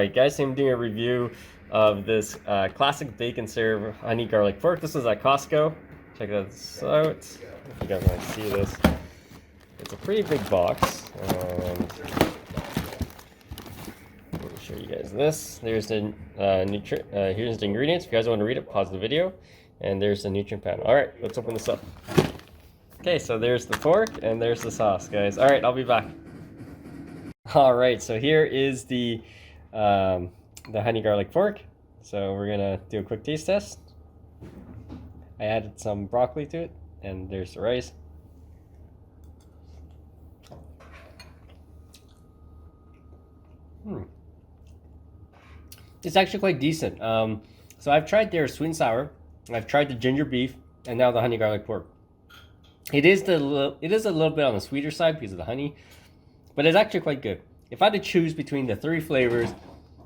Alright guys, I'm doing a review of this classic bacon serve honey garlic pork. This is at Costco. Check this out. If you guys want to see this. It's a pretty big box. And let me show you guys this. There's the here's the ingredients. If you guys want to read it, pause the video. And there's the nutrient panel. Alright, let's open this up. Okay, so there's the pork and there's the sauce, guys. Alright, I'll be back. Alright, so here is the honey garlic pork. So we're gonna do a quick taste test. I added some broccoli to it, and there's the rice. It's actually quite decent. So I've tried their sweet and sour, I've tried the ginger beef, and now the honey garlic pork. It is a little bit on the sweeter side because of the honey, but it's actually quite good. If I had to choose between the three flavors,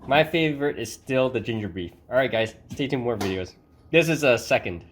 my favorite is still the ginger beef. Alright guys, stay tuned for more videos. This is a second.